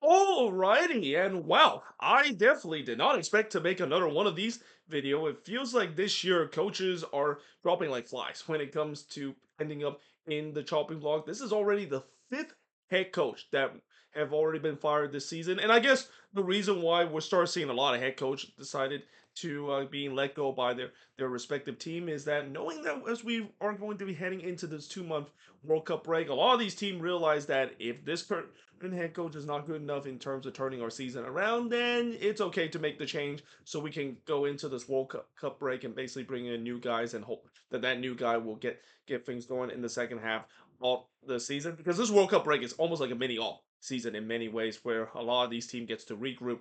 Alrighty, and wow, I definitely did not expect to make another one of these video. It feels like this year coaches are dropping like flies when it comes to ending up in the chopping block. This is already the fifth head coach that have already been fired this season, and I guess the reason why we're starting seeing a lot of head coach decided to being let go by their respective team is that knowing that as we are going to be heading into this 2 month World Cup break, a lot of these teams realize that if this current head coach is not good enough in terms of turning our season around, then it's okay to make the change so we can go into this World Cup break and basically bring in new guys and hope that that new guy will get things going in the second half of the season. Because this World Cup break is almost like a mini off season in many ways, where a lot of these teams gets to regroup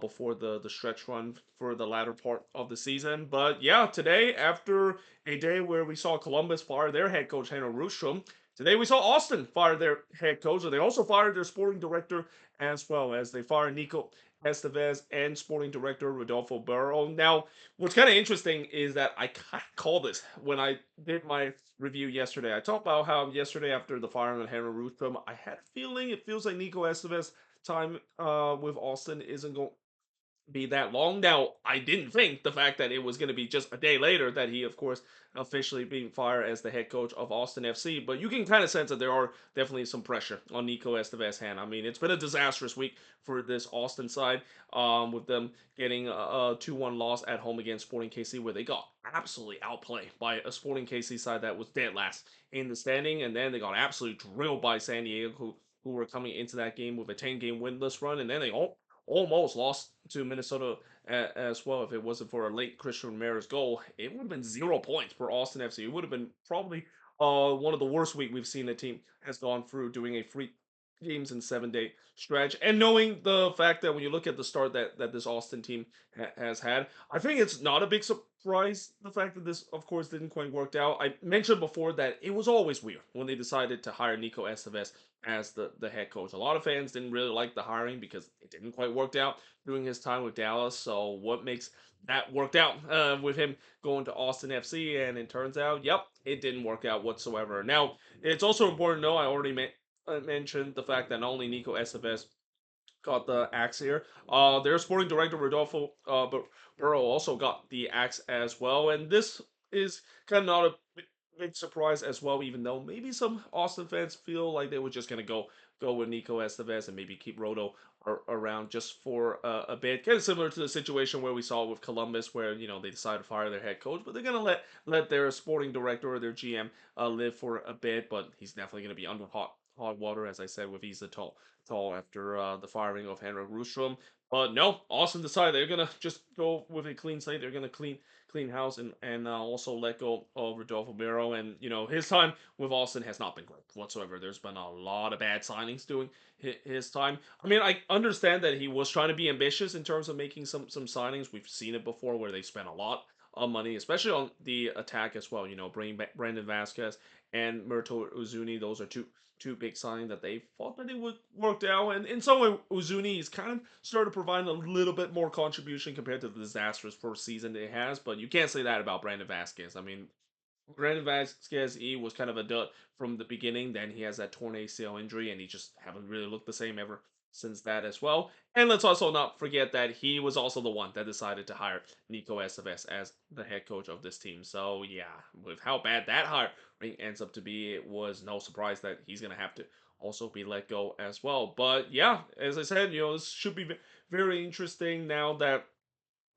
before the stretch run for the latter part of the season. But yeah, today after a day where we saw Columbus fire their head coach Henry Rustrom, today we saw Austin fire their head coach, and they also fired their sporting director as well as they fired Nico Estevez and sporting director Rodolfo Borell. Now, what's kind of interesting is that I kind of called this when I did my review yesterday. I talked about how yesterday after the firing of Henry Rustrom, I had a feeling it feels like Nico Estevez time with Austin isn't going be that long. Now, I didn't think the fact that it was going to be just a day later that he, of course, officially being fired as the head coach of Austin FC. But you can kind of sense that there are definitely some pressure on Nico Estevez's hand. I mean, it's been a disastrous week for this Austin side, with them getting a 2-1 loss at home against Sporting KC, where they got absolutely outplayed by a Sporting KC side that was dead last in the standing, and then they got absolutely drilled by San Diego, who were coming into that game with a 10-game winless run, and then they almost lost to Minnesota as well. If it wasn't for a late Christian Ramirez goal, it would have been 0 points for Austin FC. It would have been probably one of the worst week we've seen the team has gone through doing a free games in 7 day stretch. And knowing the fact that when you look at the start that this Austin team has had, I think it's not a big surprise the fact that this, of course, didn't quite work out. I mentioned before that it was always weird when they decided to hire Nico Estevez as the head coach. A lot of fans didn't really like the hiring because it didn't quite work out during his time with Dallas. So what makes that worked out with him going to Austin FC? And it turns out, yep, it didn't work out whatsoever. Now, it's also important to know, I already mentioned the fact that not only Nico Estevez got the axe here. Their sporting director Rodolfo Burrow also got the axe as well, and this is kind of not a big surprise as well. Even though maybe some Austin fans feel like they were just gonna go with Nico Estevez and maybe keep Rodo around just for a bit, kind of similar to the situation where we saw with Columbus, where they decided to fire their head coach, but they're gonna let their sporting director or their GM live for a bit, but he's definitely gonna be under hot water, as I said, with Isa Tall after the firing of Henrik Rustrom. But no, Austin decided they're gonna just go with a clean slate. They're gonna clean house and also let go of Rodolfo Miro. And his time with Austin has not been great whatsoever. There's been a lot of bad signings doing his time. I mean, I understand that he was trying to be ambitious in terms of making some signings. We've seen it before where they spent a lot of money, especially on the attack as well. Bringing back Brandon Vasquez and Murto Uzuni. Those are two big signs that they thought that it would work out. And in some way, Uzuni is kind of started providing a little bit more contribution compared to the disastrous first season it has. But you can't say that about Brandon Vasquez. I mean, Brandon Vasquez, he was kind of a dud from the beginning. Then he has that torn ACL injury, and he just haven't really looked the same ever since that as well. And let's also not forget that he was also the one that decided to hire Nico Estevez as the head coach of this team. So yeah, with how bad that hiring ends up to be, it was no surprise that he's gonna have to also be let go as well. But yeah, as I said, this should be very interesting now that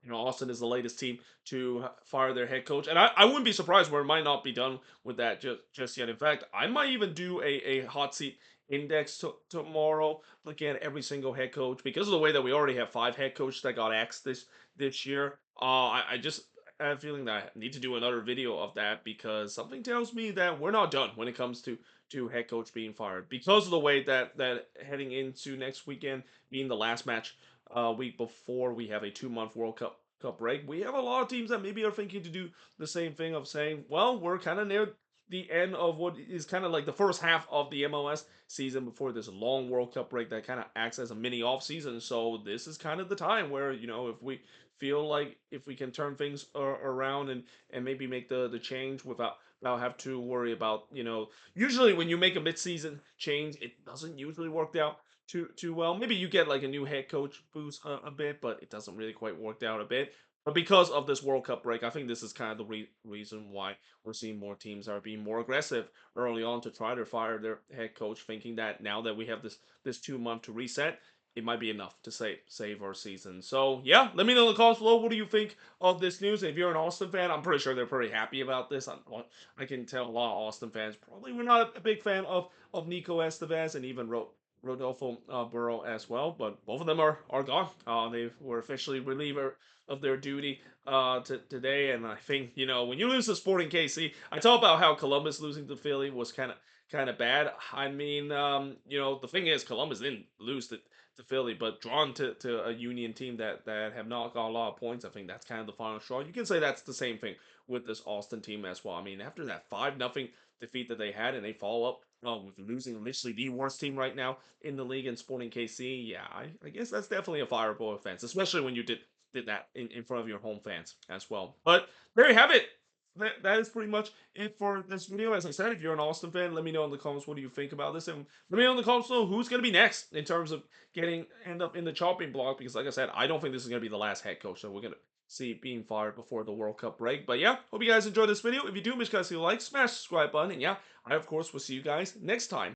Austin is the latest team to fire their head coach, and I wouldn't be surprised where it might not be done with that just yet. In fact, I might even do a hot seat index tomorrow, looking at every single head coach because of the way that we already have 5 head coaches that got axed this year. I just have a feeling that I need to do another video of that because something tells me that we're not done when it comes to head coach being fired because of the way that heading into next weekend being the last match week before we have a 2 month World Cup break. We have a lot of teams that maybe are thinking to do the same thing of saying, well, we're kind of near the end of what is kind of like the first half of the MLS season before this long World Cup break that kind of acts as a mini off season. So this is kind of the time where if we feel like if we can turn things around and maybe make the change without have to worry about usually when you make a mid-season change it doesn't usually work out too well. Maybe you get like a new head coach boost a bit, but it doesn't really quite work out a bit. But because of this World Cup break, I think this is kind of the reason why we're seeing more teams are being more aggressive early on to try to fire their head coach, thinking that now that we have this 2 month to reset, it might be enough to save our season. So yeah, let me know in the comments below. What do you think of this news? If you're an Austin fan, I'm pretty sure they're pretty happy about this. I can tell a lot of Austin fans probably were not a big fan of Nico Estevez and even Rodolfo Borell as well, but both of them are gone. They were officially relieved of their duty today, and I think when you lose to Sporting KC, I talk about how Columbus losing to Philly was kind of bad. I mean, the thing is, Columbus didn't lose to Philly, but drawn to a Union team that have not got a lot of points. I think that's kind of the final straw. You can say that's the same thing with this Austin team as well. I mean, after that 5-0 defeat that they had, and they follow up with losing literally the worst team right now in the league in Sporting KC. Yeah, I guess that's definitely a fireable offense, especially when you did that in front of your home fans as well. But there you have it. That is pretty much it for this video. As I said, if you're an Austin fan, let me know in the comments what do you think about this, and let me know in the comments below who's going to be next in terms of end up in the chopping block. Because like I said, I don't think this is going to be the last head coach that we're going to see being fired before the World Cup break. But yeah, hope you guys enjoyed this video. If you do, make sure you guys see a like, smash the subscribe button, and yeah, I of course will see you guys next time.